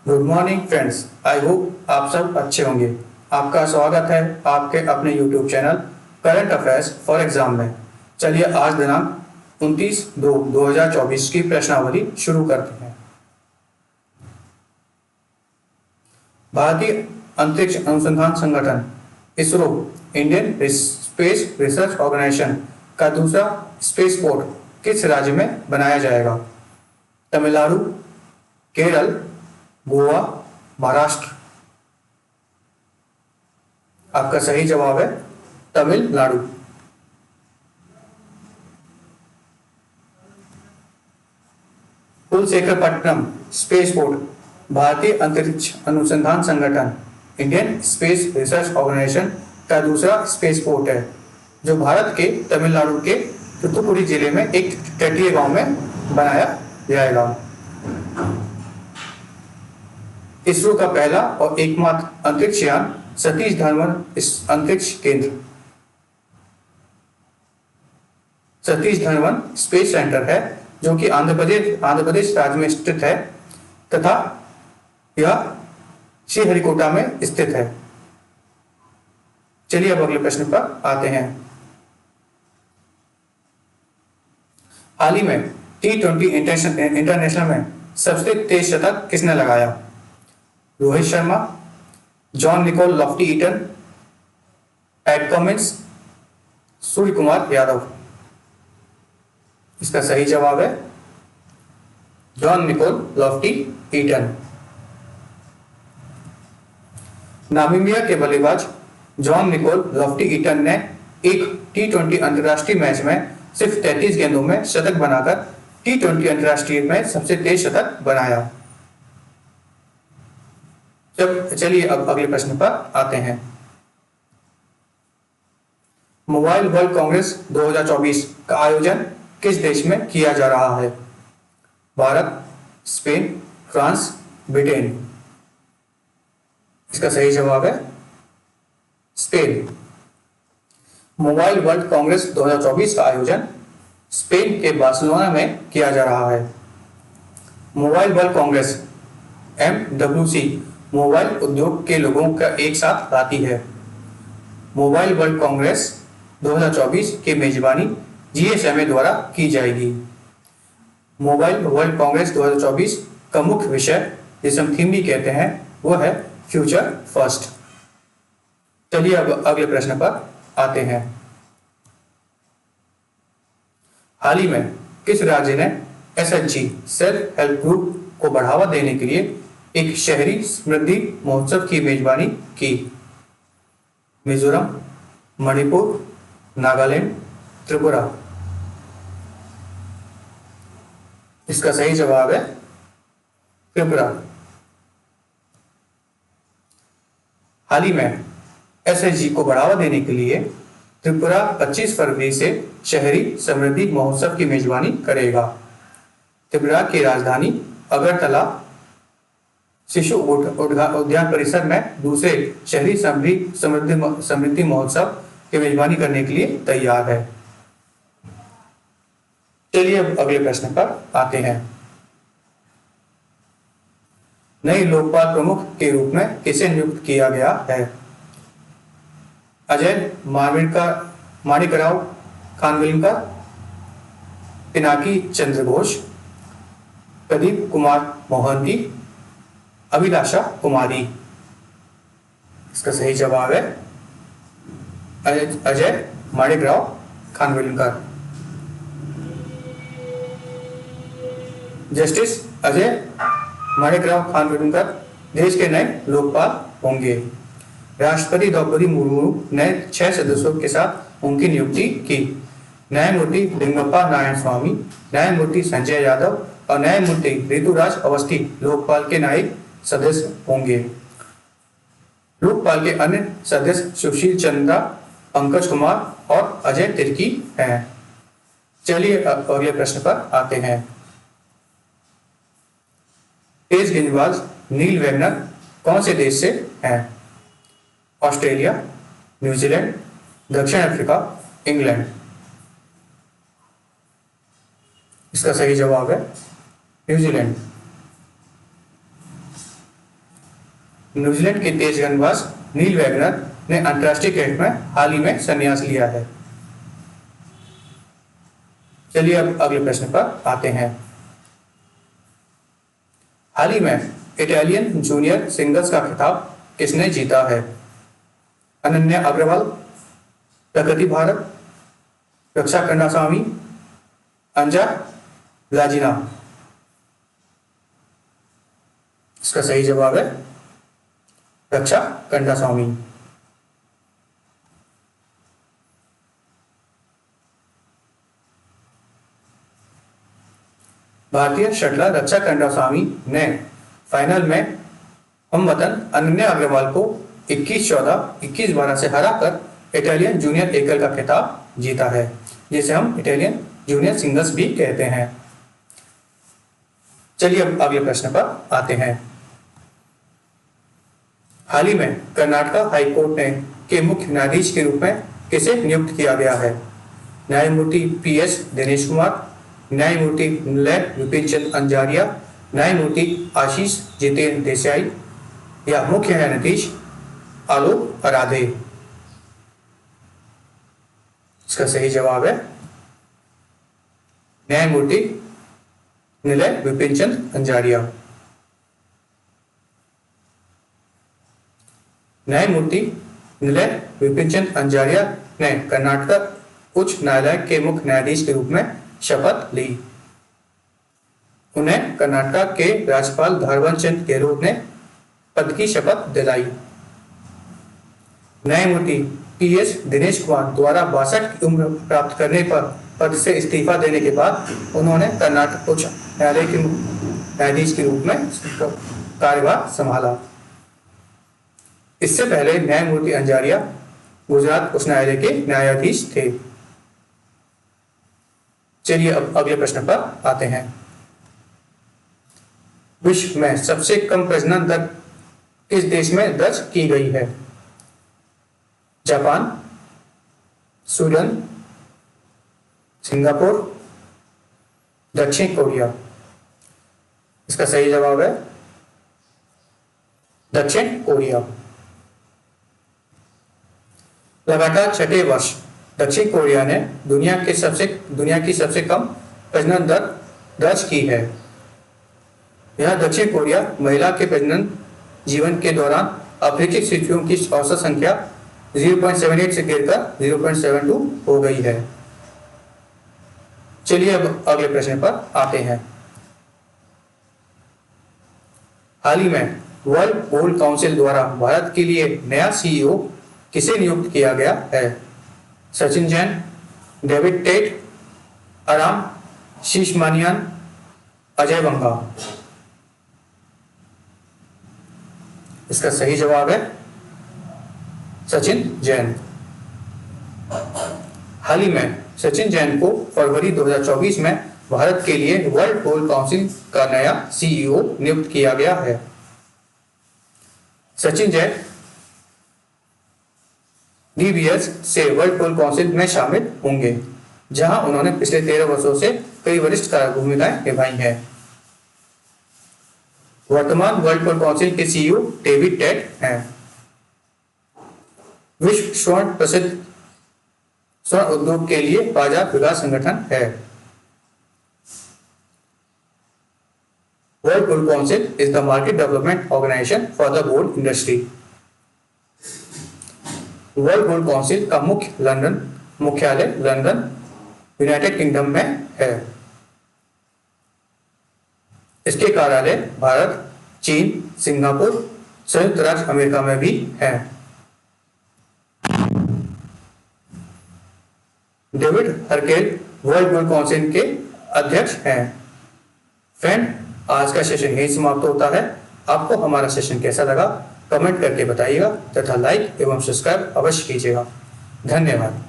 Good morning friends. I hope आप सब अच्छे होंगे। आपका स्वागत है आपके अपने YouTube channel current affairs for exam में। चलिए आज दिनांक 29/2/2024 की प्रश्नावली शुरू करते हैं। भारतीय अंतरिक्ष अनुसंधान संगठन ISRO Indian space research organisation का दूसरा स्पेस पोर्ट किस राज्य में बनाया जाएगा? तमिलनाडु, केरल, गोवा, महाराष्ट्र। आपका सही जवाब है तमिलनाडु। कुलशेखरपट्टनम स्पेस पोर्ट भारतीय अंतरिक्ष अनुसंधान संगठन इंडियन स्पेस रिसर्च ऑर्गेनाइजेशन का दूसरा स्पेस पोर्ट है, जो भारत के तमिलनाडु के तूतुकुड़ी जिले में एक तटीय गांव में बनाया जाएगा। इसरो का पहला और एकमात्र अंतरिक्ष यान सतीश धवन अंतरिक्ष केंद्र सतीश धवन स्पेस सेंटर है, जो कि आंध्र प्रदेश राज्य में स्थित है तथा यह श्रीहरिकोटा में स्थित है। चलिए अब अगले प्रश्न पर आते हैं। हाल ही में T20 इंटरनेशनल में सबसे तेज शतक किसने लगाया? Rohit Sharma, Jan Nicol Loftie Eaton, Pat Cummins, Surya Kumar Yadav. इसका सही जवाब है Jan Nicol Loftie Eaton. Namibia के बल्लेबाज जॉन निकोल लॉफ्टी ईटन ने एक T20 अंतर्राष्ट्रीय मैच में सिर्फ 33 गेंदों में शतक बनाकर T20 अंतर्राष्ट्रीय में सबसे तेज शतक बनाया। चलिए अब अगले प्रश्न पर आते हैं। मोबाइल वर्ल्ड कांग्रेस 2024 का आयोजन किस देश में किया जा रहा है? Bharat, Spain, France, Britain. इसका सही जवाब है स्पेन। मोबाइल वर्ल्ड कांग्रेस 2024 का आयोजन स्पेन के बार्सिलोना में किया जा रहा है। Mobile world Congress MWC mobile उद्योग के लोगों का एक साथ लाती है। मोबाइल वर्ल्ड कांग्रेस 2024 की मेजबानी GSMA द्वारा की जाएगी। मोबाइल वर्ल्ड कांग्रेस 2024 का मुख्य विषय, जिसे हम थीम भी कहते हैं, वो है फ्यूचर फर्स्ट। चलिए अब अगले प्रश्न पर आते हैं। हाल ही में किस राज्य ने SHG सेल्फ हेल्प ग्रुप को बढ़ावा देने के लिए एक शहरी समृद्धि महोत्सव की मेजबानी की? मिजोरम, मणिपुर, नागालैंड, त्रिपुरा। इसका सही जवाब है त्रिपुरा। हाल ही में SHG को बढ़ावा देने के लिए त्रिपुरा 25 फरवरी से शहरी समृद्धि महोत्सव की मेजबानी करेगा। त्रिपुरा की राजधानी अगरतला शिशु उद्यान परिसर में दूसरे शहरी समृद्धि महोत्सव की मेजबानी करने के लिए तैयार है। चलिए अब अगले प्रश्न पर आते हैं। नए लोकपाल प्रमुख के रूप में किसे नियुक्त किया गया है? अजय माणिकराव खानविलकर, पिनाकी चंद्र घोष, प्रदीप कुमार मोहंती, अभिलाषा कुमारी। इसका सही जवाब है अजय माणिकराव खानविलकर। जस्टिस अजय माणिकराव खानविलकर देश के नए लोकपाल होंगे। राष्ट्रपति द्रौपदी मुर्मू ने 6 सदस्यों के साथ उनकी नियुक्ति की। न्यायमूर्ति लिंगप्पा नारायण स्वामी, न्यायमूर्ति संजय यादव और न्यायमूर्ति ऋतुराज अवस्थी लोकपाल के न्यायिक सदस्य होंगे। लोकपाल के अन्य सदस्य सुशील चंद्रा, पंकज कुमार और अजय तिर्की हैं। चलिए अगले प्रश्न पर आते हैं। तेज गेंदबाज नील वैगनर कौन से देश से हैं? ऑस्ट्रेलिया, न्यूजीलैंड, दक्षिण अफ्रीका, इंग्लैंड। इसका सही जवाब है न्यूजीलैंड। न्यूजीलैंड के तेज गेंदबाज नील वैगनर ने अंतर्राष्ट्रीय क्रिकेट में हाल ही में संन्यास लिया है। चलिए अब अगले प्रश्न पर आते हैं। हाल ही में इटालियन जूनियर सिंगल्स का खिताब किसने जीता है? अनन्या अग्रवाल, प्रकृति भारत, रक्षा कन्नास्वामी, अंजा ब्लाजिना। इसका सही जवाब है रक्षा कन्नास्वामी। भारतीय शटलर रक्षा कन्नास्वामी ने फाइनल में हमवतन अनन्या अग्रवाल को 21-14, 21-12 से हराकर इटालियन जूनियर एकल का खिताब जीता है, जिसे हम इटालियन जूनियर सिंगल्स भी कहते हैं। चलिए अब अगले प्रश्न पर आते हैं। हाल ही में कर्नाटक हाई कोर्ट ने के मुख्य न्यायाधीश के रूप में किसे नियुक्त किया गया है? न्यायमूर्ति PS दिनेश कुमार, न्यायमूर्ति निलय विपिन चंद अंजारिया, न्यायमूर्ति आशीष जितेंद्र देसाई या मुख्य न्यायाधीश आलोक आराधे। इसका सही जवाब है न्यायमूर्ति निलय विपिन चंद अंजारिया। न्यायमूर्ति निलय विपिन चंद अंजारिया ने कर्नाटक उच्च न्यायालय के मुख्य न्यायाधीश के रूप में शपथ ली। उन्हें कर्नाटक के राज्यपाल धर्मचंद चंद गहलोत ने पद की शपथ दिलाई। न्यायमूर्ति PS दिनेश कुमार द्वारा 62 की उम्र प्राप्त करने पर पद से इस्तीफा देने के बाद उन्होंने कर्नाटक उच्च न्यायालय के न्यायाधीश के रूप में कार्यभार संभाला। इससे पहले न्यायमूर्ति अंजारिया गुजरात उच्च न्यायालय के न्यायाधीश थे। चलिए अब अगले प्रश्न पर आते हैं। विश्व में सबसे कम प्रजनन दर किस देश में दर्ज की गई है? जापान, स्वीडन, सिंगापुर, दक्षिण कोरिया। इसका सही जवाब है दक्षिण कोरिया। लगातार छठे वर्ष दक्षिण कोरिया ने दुनिया की सबसे कम प्रजनन दर दर्ज की है। यह दक्षिण कोरिया महिला के प्रजनन जीवन के दौरान अपेक्षित शिशुओं की औसत संख्या 0.78 से गिरकर 0.72 हो गई है। चलिए अब अगले प्रश्न पर आते हैं। हाल ही में वर्ल्ड गोल्ड काउंसिल द्वारा भारत के लिए नया CEO किसे नियुक्त किया गया है? सचिन जैन, डेविड टेट, आराम शीशमानियान, अजय बंगा। इसका सही जवाब है सचिन जैन। हाल ही में सचिन जैन को फरवरी 2024 में भारत के लिए वर्ल्ड गोल्ड काउंसिल का नया CEO नियुक्त किया गया है। सचिन जैन DBS से वर्ल्ड गोल्ड काउंसिल में शामिल होंगे, जहां उन्होंने पिछले 13 वर्षों से कई वरिष्ठ भूमिकाएं निभाई हैं। वर्तमान वर्ल्ड गोल्ड काउंसिल के CEO डेविड टेट हैं। विश्व स्वर्ण प्रसिद्ध स्वर्ण उद्योग के लिए बाजार विकास संगठन है। World gold council is the market development organisation for the gold industry. World gold council का मुख्यालय लंदन, यूनाइटेड किंगडम में है। इसके कार्यालय भारत, चीन, सिंगापुर, संयुक्त राज्य अमेरिका में भी है। डेविड हरकेल वर्ल्ड गोल्ड काउंसिल के अध्यक्ष हैं। फ्रेंड, आज का सेशन यही समाप्त होता है। आपको हमारा सेशन कैसा लगा कमेंट करके बताइएगा तथा लाइक एवं सब्सक्राइब अवश्य कीजिएगा। धन्यवाद।